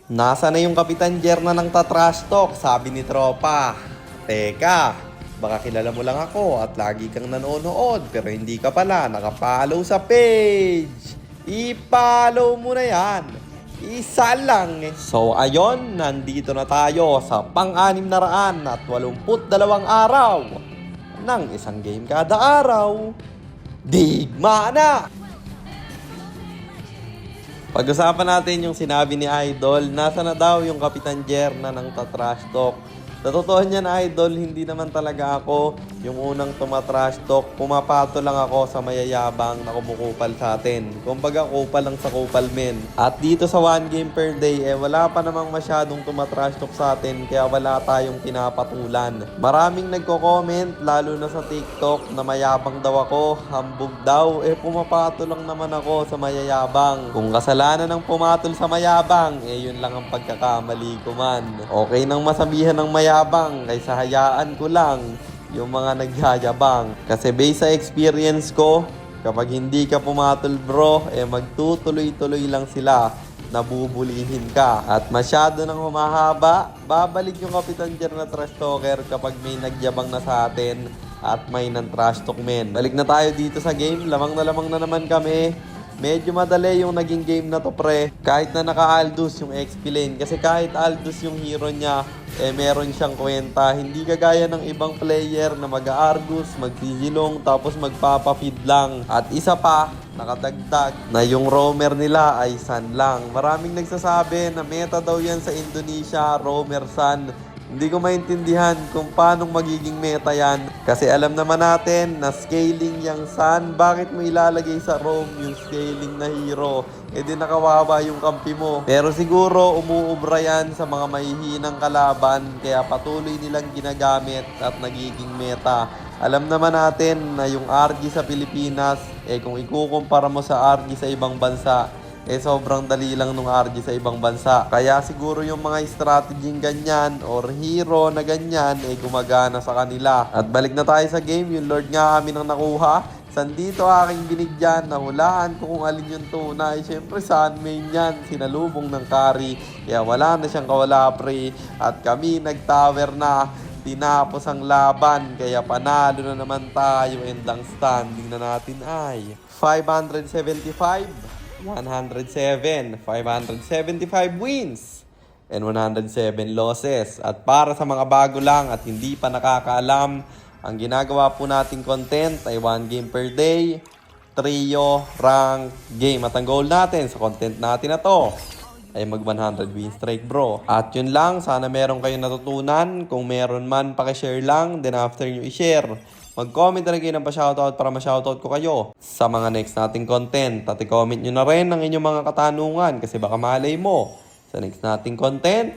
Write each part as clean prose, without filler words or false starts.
Nasa na yung Kapitan Jerna ng tatrash talk, sabi ni tropa. Teka, baka kilala mo lang ako at lagi kang nanonood pero hindi ka pala nakapollow sa page. I-follow mo na yan. Isa lang. So ayon, nandito na tayo sa pang-682 araw ng isang game kada araw. Digma na! Pag-usapan natin yung sinabi ni Idol, nasa na daw yung Kapitan Jerna ng tatrash talk. Sa totoo niyan, Idol, hindi naman talaga ako yung unang tumatrash talk. Pumapato lang ako sa mayayabang na kumukupal sa atin. Kumbaga, kupal lang sa kupal men. At dito sa 1 game per day, wala pa namang masyadong tumatrash talk sa atin, kaya wala tayong pinapatulan. Maraming nagko-comment, lalo na sa TikTok, na mayabang daw ako, hambog daw. Pumapato lang naman ako sa mayayabang. Kung kasalanan ng pumatol sa mayabang, yun lang ang pagkakamali ko man. Okay nang masabihan ng mayabang kaysa hayaan ko lang yung mga nagyayabang. Kasi based sa experience ko, kapag hindi ka pumatol bro, magtutuloy-tuloy lang sila, nabubulihin ka. At masyado nang humahaba, babalik yung Kapitan Jerna trash talker kapag may nagyabang na sa atin at may nan-trash talk men. Balik na tayo dito sa game, lamang na naman kami. Medyo madali yung naging game na to pre. Kahit na naka-Aldous yung XP lane. Kasi kahit Aldous yung hero niya, meron siyang kwenta. Hindi kagaya ng ibang player na mag-Argus, mag-Sigilong, tapos magpapa-feed lang. At isa pa, nakadagdag na yung roamer nila ay Sun lang. Maraming nagsasabi na meta daw yan sa Indonesia, roamer Sun. Hindi ko maintindihan kung paano magiging meta yan. Kasi alam naman natin na scaling yung Sun. Bakit mo ilalagay sa roam yung scaling na hero? Di nakawawa yung kampi mo. Pero siguro umuubra yan sa mga mahihinang kalaban. Kaya patuloy nilang ginagamit at nagiging meta. Alam naman natin na yung RG sa Pilipinas, kung ikukumpara mo sa RG sa ibang bansa, sobrang dali lang nung RG sa ibang bansa. Kaya siguro yung mga strategy ganyan or hero na ganyan gumagana sa kanila. At balik na tayo sa game. Yung Lord nga amin ang nakuha. Sandito aking binigyan. Nahulaan ko kung alin yung tunay. Siyempre saan main yan. Sinalubong ng carry. Kaya wala na siyang kawala pre. At kami nag-tower na. Tinapos ang laban. Kaya panalo na naman tayo. And ang standing na natin ay 575. 107, 575 wins, and 107 losses. At para sa mga bago lang at hindi pa nakakaalam, ang ginagawa po nating content ay 1 game per day, trio, rank, game. At ang goal natin sa content natin na to ay mag 100 win streak bro. At yun lang, sana meron kayong natutunan. Kung meron man, pakishare lang. Then after nyo i-share, mag-comment na rin kayo ng pa-shoutout para ma-shoutout ko kayo sa mga next nating content. At i-comment nyo na rin ang inyong mga katanungan kasi baka malay mo sa next nating content,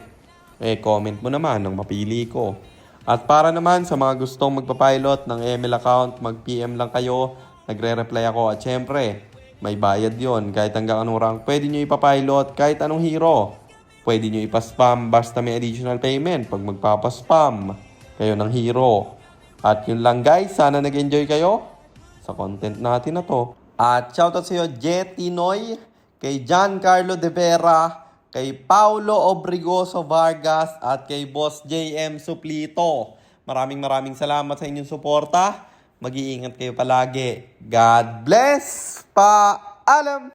comment mo naman ng mapili ko. At para naman sa mga gustong magpa-pilot ng ML account, mag-PM lang kayo, nagre-reply ako. At syempre, may bayad yon. Kahit hanggang anong rank, pwede nyo ipapilot. Kahit anong hero, pwede nyo ipaspam basta may additional payment pag magpapaspam kayo ng hero. At yun lang guys, sana nag-enjoy kayo sa content natin na to. At shoutout sa iyo, Jetty Noy, kay Giancarlo De Vera, kay Paulo Obrigoso Vargas, at kay Boss JM Suplito. Maraming salamat sa inyong suporta. Mag-iingat kayo palagi. God bless! Paalam!